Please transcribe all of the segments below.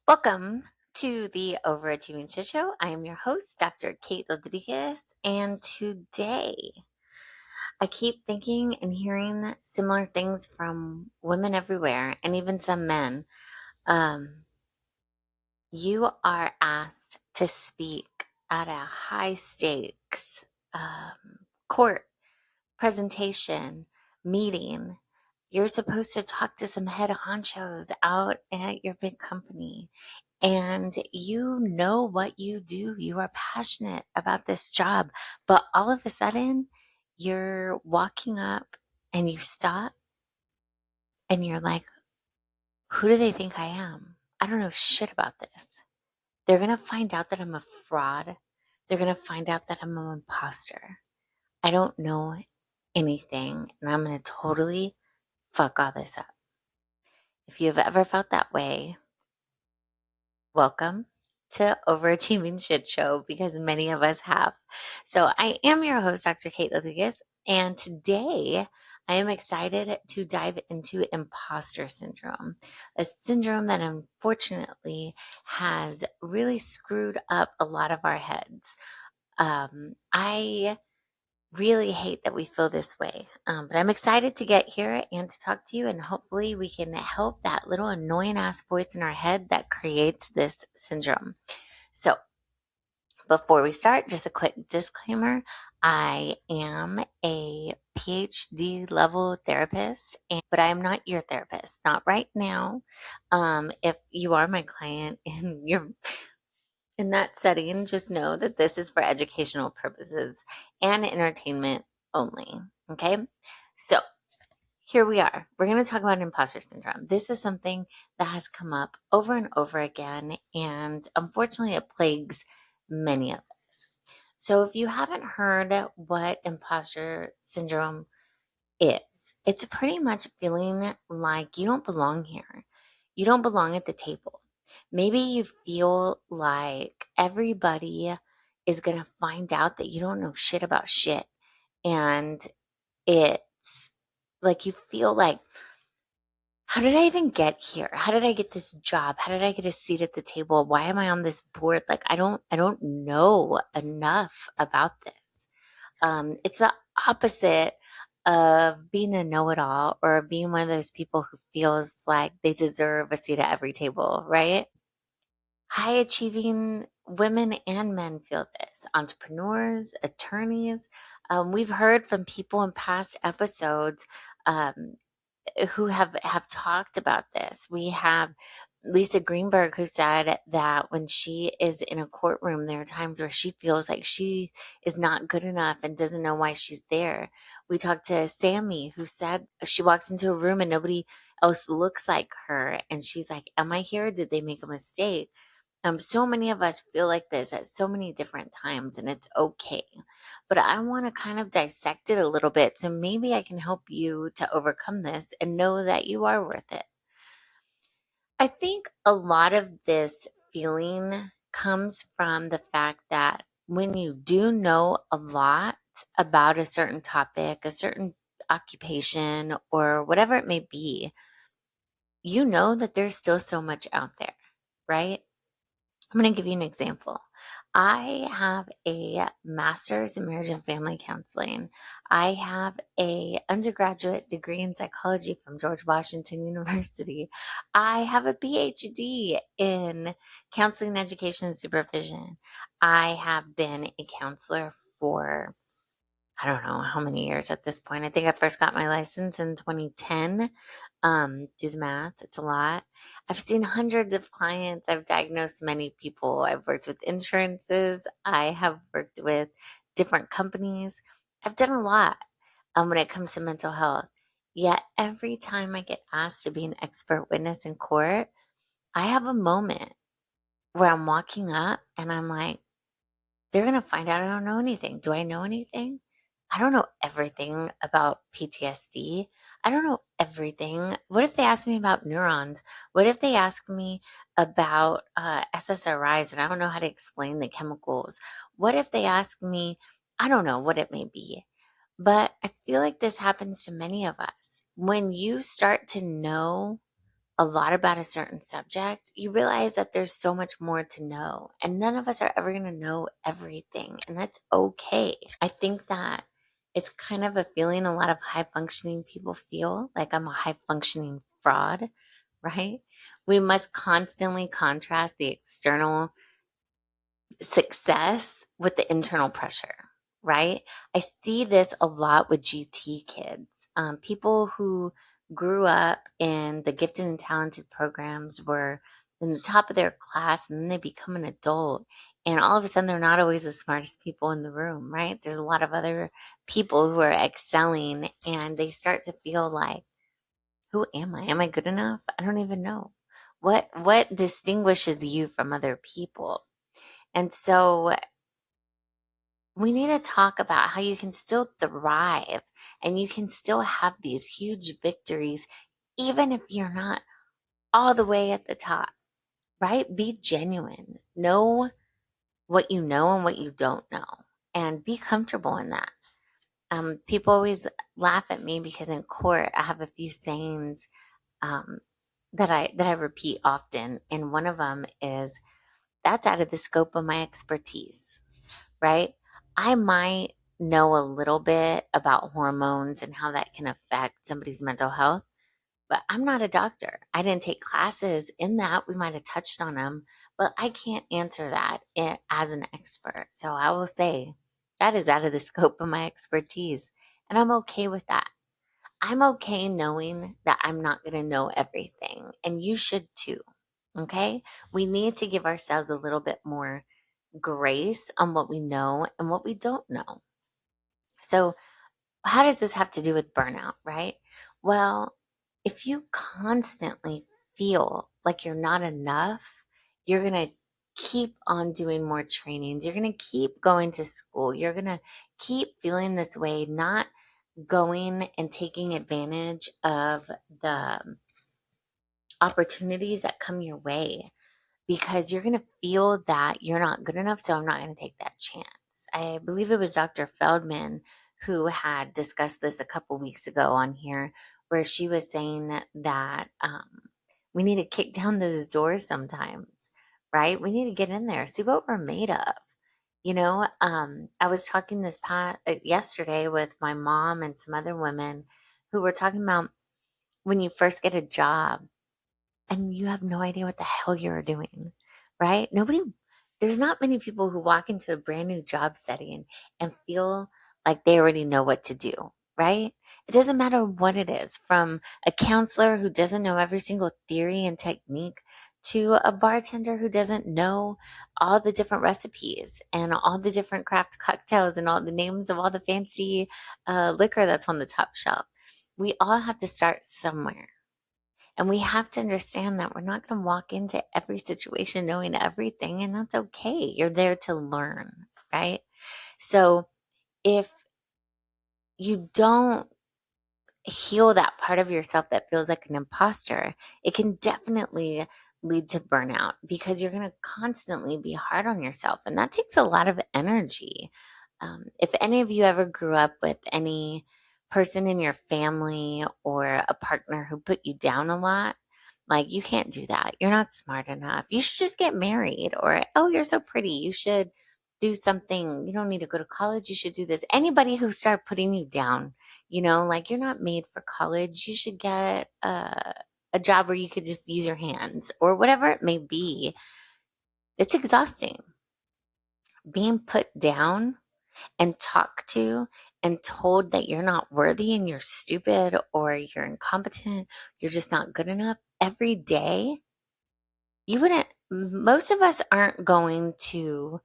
Welcome to the Overachieving Shit Show. I am your host, Dr. Kate Rodriguez, and today I keep thinking and hearing similar things from women everywhere and even some men. Um, you are asked to speak at a high stakes court presentation, meeting. You're supposed to talk to some head honchos out at your big company. And you know what you do. You are passionate about this job. But all of a sudden, you're walking up and you stop and you're like, who do they think I am? I don't know shit about this. They're going to find out that I'm a fraud. They're going to find out that I'm an imposter. I don't know anything, and I'm going to totally fuck all this up. If you've ever felt that way, welcome to Overachieving Shit Show, because many of us have. So I am your host, Dr. Kate Rodriguez, and today I am excited to dive into imposter syndrome, a syndrome that unfortunately has really screwed up a lot of our heads. I really hate that we feel this way. But I'm excited to get here and to talk to you, and hopefully we can help that little annoying ass voice in our head that creates this syndrome. So before we start, just a quick disclaimer. I am a PhD level therapist, but I am not your therapist, not right now. If you are my client and you're in that setting, just know that this is for educational purposes and entertainment only. Okay. So here we are. We're going to talk about imposter syndrome. This is something that has come up over and over again, and unfortunately, it plagues many of us. So if you haven't heard what imposter syndrome is, it's pretty much feeling like you don't belong here. You don't belong at the table. Maybe you feel like everybody is going to find out that you don't know shit about shit. And it's like you feel like, how did I even get here? How did I get this job? How did I get a seat at the table? Why am I on this board? Like I don't know enough about this. It's the opposite of being a know-it-all or being one of those people who feels like they deserve a seat at every table, right? High achieving women and men feel this. Entrepreneurs, attorneys. We've heard from people in past episodes um, who have talked about this. We have Lisa Greenberg, who said that when she is in a courtroom, there are times where she feels like she is not good enough and doesn't know why she's there. We talked to Sammy, who said she walks into a room and nobody else looks like her. And she's like, am I here? Did they make a mistake? So many of us feel like this at so many different times, and it's okay. But I want to kind of dissect it a little bit so maybe I can help you to overcome this and know that you are worth it. I think a lot of this feeling comes from the fact that when you do know a lot about a certain topic, a certain occupation, or whatever it may be, you know that there's still so much out there, right? I'm going to give you an example. I have a master's in marriage and family counseling. I have a undergraduate degree in psychology from George Washington University. I have a PhD in counseling, education, and supervision. I have been a counselor for I don't know how many years at this point. I think I first got my license in 2010. Do the math, it's a lot. I've seen hundreds of clients. I've diagnosed many people. I've worked with insurances. I have worked with different companies. I've done a lot when it comes to mental health. Yet every time I get asked to be an expert witness in court, I have a moment where I'm walking up and I'm like, they're going to find out I don't know anything. Do I know anything? I don't know everything about PTSD. I don't know everything. What if they ask me about neurons? What if they ask me about SSRIs and I don't know how to explain the chemicals? What if they ask me, I don't know what it may be. But I feel like this happens to many of us. When you start to know a lot about a certain subject, you realize that there's so much more to know. And none of us are ever going to know everything. And that's okay. I think that it's kind of a feeling a lot of high functioning people feel like I'm a high functioning fraud, right? We must constantly contrast the external success with the internal pressure, right? I see this a lot with GT kids. People who grew up in the gifted and talented programs were in the top of their class, and then they become an adult. And all of a sudden, they're not always the smartest people in the room, right? There's a lot of other people who are excelling, and they start to feel like, who am I? Am I good enough? I don't even know. What distinguishes you from other people? And so we need to talk about how you can still thrive and you can still have these huge victories, even if you're not all the way at the top, right? Be genuine. Know what you know and what you don't know, and be comfortable in that. People always laugh at me because in court I have a few sayings um, that I repeat often, and one of them is, "That's out of the scope of my expertise." Right? I might know a little bit about hormones and how that can affect somebody's mental health, but I'm not a doctor. I didn't take classes in that. We might have touched on them, but I can't answer that as an expert. So I will say that is out of the scope of my expertise. And I'm okay with that. I'm okay knowing that I'm not going to know everything. And you should too. Okay? We need to give ourselves a little bit more grace on what we know and what we don't know. So, how does this have to do with burnout, right? Well, if you constantly feel like you're not enough, you're going to keep on doing more trainings. You're going to keep going to school. You're going to keep feeling this way, not going and taking advantage of the opportunities that come your way, because you're going to feel that you're not good enough. So I'm not going to take that chance. I believe it was Dr. Feldman who had discussed this a couple weeks ago on here, where she was saying that we need to kick down those doors sometimes, right? We need to get in there, see what we're made of. I was talking yesterday with my mom and some other women who were talking about when you first get a job and you have no idea what the hell you're doing, right? There's not many people who walk into a brand new job setting and feel like they already know what to do, right? It doesn't matter what it is, from a counselor who doesn't know every single theory and technique to a bartender who doesn't know all the different recipes and all the different craft cocktails and all the names of all the fancy liquor that's on the top shelf. We all have to start somewhere, and we have to understand that we're not going to walk into every situation knowing everything, and that's okay. You're there to learn, right? So if you don't heal that part of yourself that feels like an imposter, it can definitely lead to burnout, because you're going to constantly be hard on yourself. And that takes a lot of energy. If any of you ever grew up with any person in your family or a partner who put you down a lot, like, you can't do that. You're not smart enough. You should just get married. Or, oh, you're so pretty. You should do something. You don't need to go to college. You should do this. Anybody who start putting you down, like, you're not made for college. You should get a job where you could just use your hands, or whatever it may be. It's exhausting. Being put down and talked to and told that you're not worthy and you're stupid or you're incompetent, you're just not good enough every day. Most of us aren't going to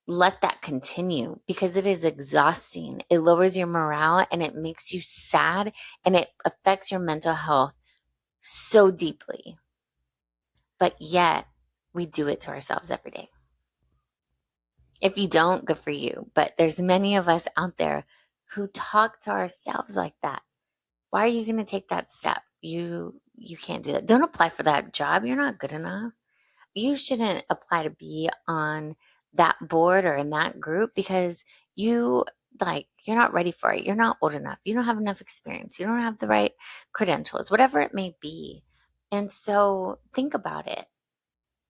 let that continue, because it is exhausting. It lowers your morale and it makes you sad, and it affects your mental health so deeply. But yet we do it to ourselves every day. If you don't, good for you. But there's many of us out there who talk to ourselves like that. Why are you going to take that step? You can't do that. Don't apply for that job. You're not good enough. You shouldn't apply to be on that board or in that group, because you're not ready for it. You're not old enough. You don't have enough experience. You don't have the right credentials, whatever it may be. And so think about it.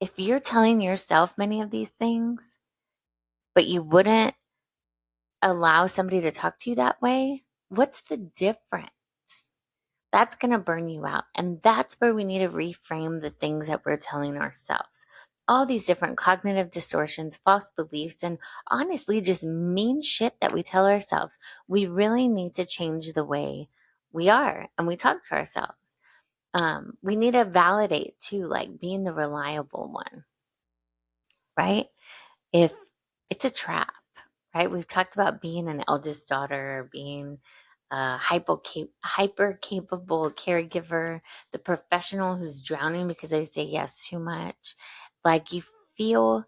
If you're telling yourself many of these things, but you wouldn't allow somebody to talk to you that way, what's the difference? That's going to burn you out. And that's where we need to reframe the things that we're telling ourselves. All these different cognitive distortions, false beliefs, and honestly, just mean shit that we tell ourselves. We really need to change the way we are and we talk to ourselves. We need to validate too, like being the reliable one, right? If it's a trap, right? We've talked about being an eldest daughter, being a hyper capable caregiver, the professional who's drowning because they say yes too much. Like you feel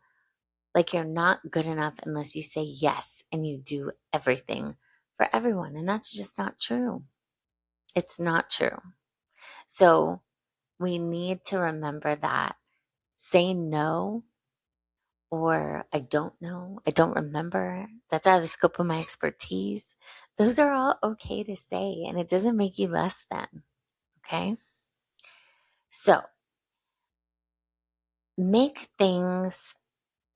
like you're not good enough unless you say yes and you do everything for everyone. And that's just not true. It's not true. So we need to remember that saying no or I don't know, I don't remember, that's out of the scope of my expertise. Those are all okay to say, and it doesn't make you less than. Okay. So make things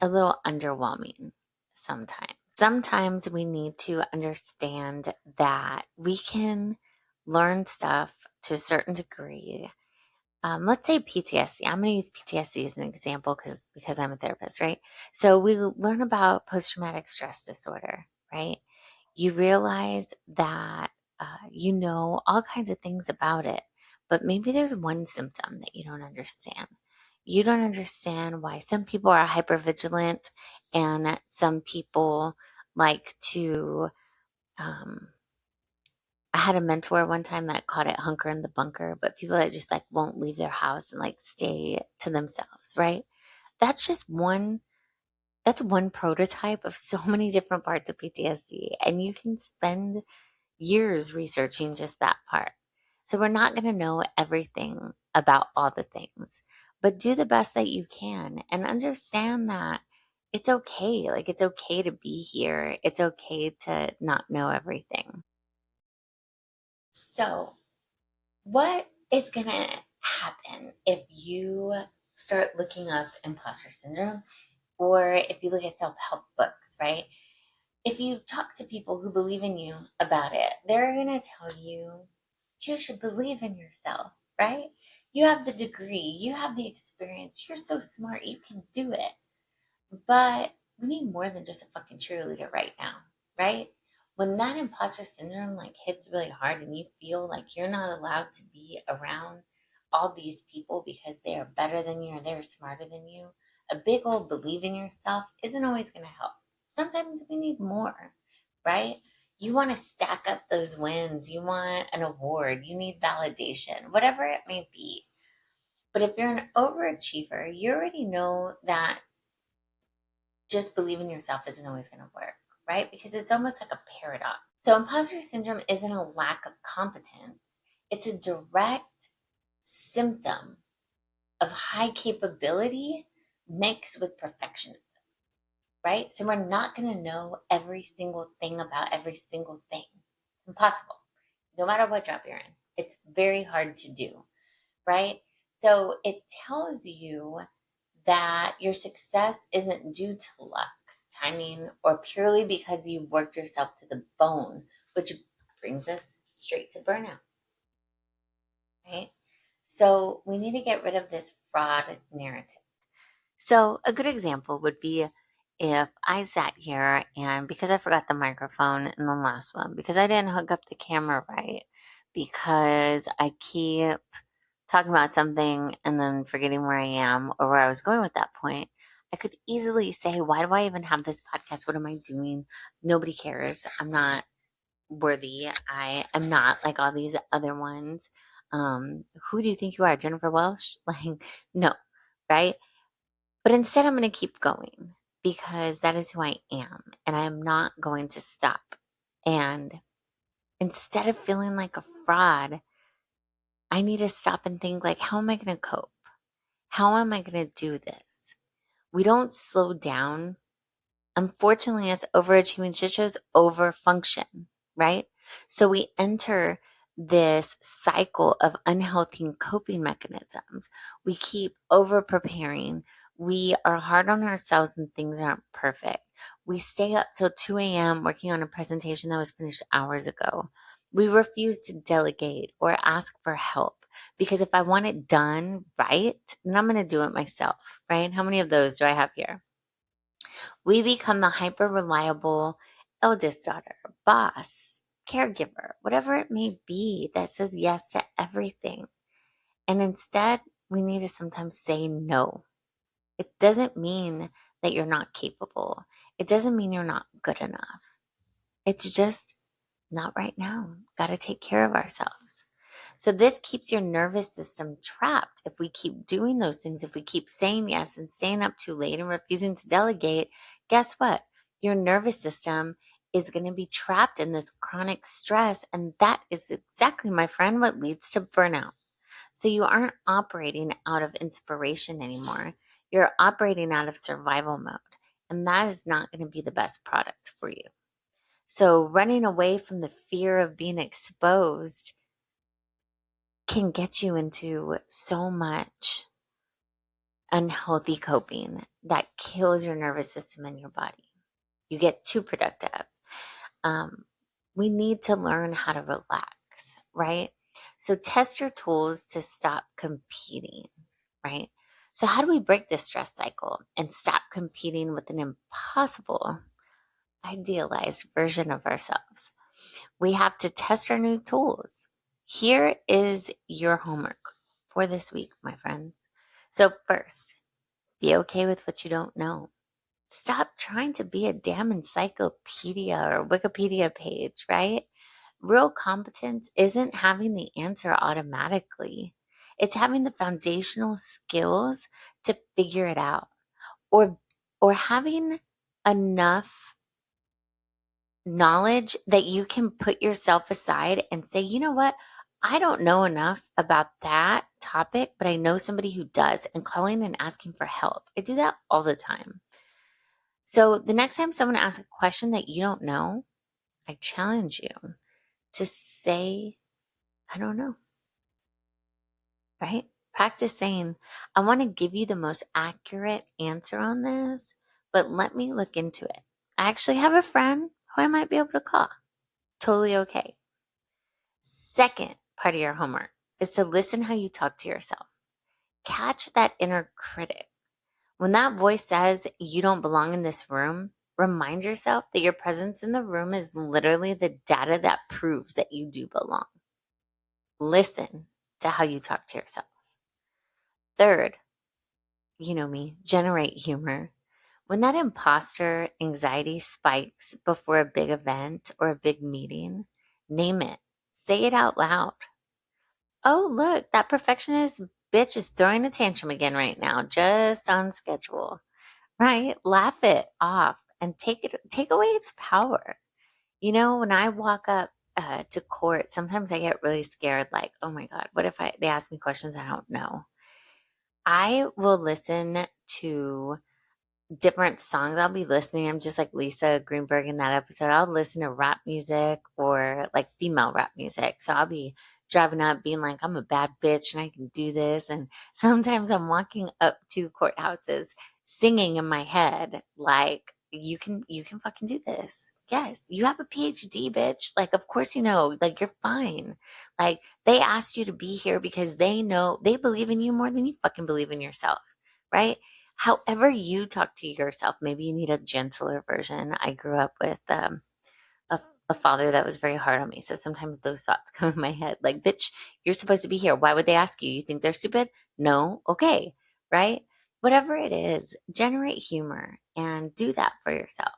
a little underwhelming sometimes. Sometimes we need to understand that we can learn stuff to a certain degree. Let's say PTSD. I'm going to use PTSD as an example because I'm a therapist, right? So we learn about post-traumatic stress disorder, right? You realize that you know all kinds of things about it, but maybe there's one symptom that you don't understand. You don't understand why some people are hypervigilant and some people like to. Um, I had a mentor one time that called it hunker in the bunker, but people that just like won't leave their house and like stay to themselves, right? That's just that's one prototype of so many different parts of PTSD. And you can spend years researching just that part. So we're not going to know everything about all the things, but do the best that you can and understand that it's okay. Like it's okay to be here. It's okay to not know everything. So what is going to happen if you start looking up imposter syndrome or if you look at self help books, right? If you talk to people who believe in you about it, they're going to tell you you should believe in yourself, right? You have the degree, you have the experience, you're so smart, you can do it. But we need more than just a fucking cheerleader right now, right? When that imposter syndrome like hits really hard and you feel like you're not allowed to be around all these people because they are better than you or they're smarter than you, a big old believe in yourself isn't always going to help. Sometimes we need more, right? You want to stack up those wins. You want an award. You need validation, whatever it may be. But if you're an overachiever, you already know that just believing yourself isn't always going to work, right? Because it's almost like a paradox. So, imposter syndrome isn't a lack of competence, it's a direct symptom of high capability mixed with perfectionism, right? So, we're not going to know every single thing about every single thing. It's impossible, no matter what job you're in. It's very hard to do, right? So, it tells you that your success isn't due to luck, timing, or purely because you worked yourself to the bone, which brings us straight to burnout, right? So we need to get rid of this fraud narrative. So a good example would be if I sat here and because I forgot the microphone in the last one, because I didn't hook up the camera right, because I keep talking about something and then forgetting where I am or where I was going with that point, I could easily say, why do I even have this podcast? What am I doing? Nobody cares. I'm not worthy. I am not like all these other ones. Who do you think you are, Jennifer Welsh? Like, no, right? But instead, I'm going to keep going because that is who I am and I am not going to stop. And instead of feeling like a fraud, I need to stop and think like, how am I going to cope? How am I going to do this? We don't slow down. Unfortunately, as overachieving shit shows, overfunction, right? So we enter this cycle of unhealthy coping mechanisms. We keep over preparing. We are hard on ourselves when things aren't perfect. We stay up till 2 a.m. working on a presentation that was finished hours ago. We refuse to delegate or ask for help because if I want it done right, then I'm going to do it myself, right? How many of those do I have here? We become the hyper reliable eldest daughter, boss, caregiver, whatever it may be that says yes to everything. And instead, we need to sometimes say no. It doesn't mean that you're not capable. It doesn't mean you're not good enough. It's just not right now. Got to take care of ourselves. So this keeps your nervous system trapped. If we keep doing those things, if we keep saying yes and staying up too late and refusing to delegate, guess what? Your nervous system is going to be trapped in this chronic stress. And that is exactly, my friend, what leads to burnout. So you aren't operating out of inspiration anymore. You're operating out of survival mode. And that is not going to be the best product for you. So running away from the fear of being exposed can get you into so much unhealthy coping that kills your nervous system and your body. You get too productive. We need to learn how to relax, right? So test your tools to stop competing, right? So how do we break this stress cycle and stop competing with an impossible, idealized version of ourselves? We have to test our new tools. Here is your homework for this week, my friends. So first, be okay with what you don't know. Stop trying to be a damn encyclopedia or Wikipedia page, right? Real competence isn't having the answer automatically. It's having the foundational skills to figure it out or having enough knowledge that you can put yourself aside and say, you know what? I don't know enough about that topic, but I know somebody who does, and calling and asking for help. I do that all the time. So the next time someone asks a question that you don't know, I challenge you to say, I don't know, right? Practice saying, I want to give you the most accurate answer on this, but let me look into it. I actually have a friend who I might be able to call. Totally okay. Second part of your homework is to listen how you talk to yourself. Catch that inner critic. When that voice says you don't belong in this room, remind yourself that your presence in the room is literally the data that proves that you do belong. Listen to how you talk to yourself. Third, you know me, generate humor. When that imposter anxiety spikes before a big event or a big meeting, name it. Say it out loud. Oh, look, that perfectionist bitch is throwing a tantrum again right now, just on schedule, right? Laugh it off and take away its power. You know, when I walk up to court, sometimes I get really scared, like, oh my God, what if they ask me questions I don't know? I will listen to different songs. I'll be listening. I'm just like Lisa Greenberg in that episode. I'll listen to rap music or like female rap music. So I'll be driving up being like, I'm a bad bitch and I can do this. And sometimes I'm walking up to courthouses singing in my head, like, you can fucking do this. Yes, you have a PhD, bitch. Like, of course, you know, like, you're fine. Like, they asked you to be here because they know they believe in you more than you fucking believe in yourself, right? However you talk to yourself, maybe you need a gentler version. I grew up with a, a father that was very hard on me. So sometimes those thoughts come in my head like, bitch, you're supposed to be here. Why would they ask you? You think they're stupid? No. Okay. Right? Whatever it is, generate humor and do that for yourself.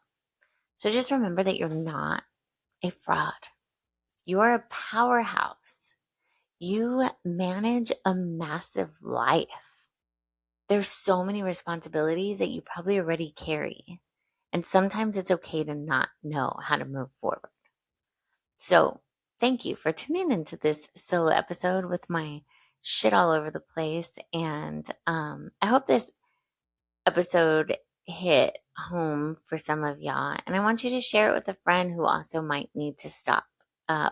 So just remember that you're not a fraud. You're a powerhouse. You manage a massive life. There's so many responsibilities that you probably already carry. And sometimes it's okay to not know how to move forward. So thank you for tuning into this solo episode with my shit all over the place. And I hope this episode hit home for some of y'all. And I want you to share it with a friend who also might need to stop.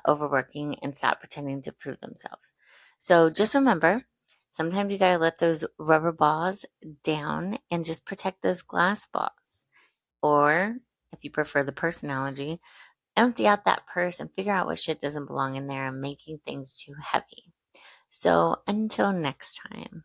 overworking and stop pretending to prove themselves. So just remember, sometimes you got to let those rubber balls down and just protect those glass balls. Or if you prefer the purse analogy, empty out that purse and figure out what shit doesn't belong in there and making things too heavy. So until next time.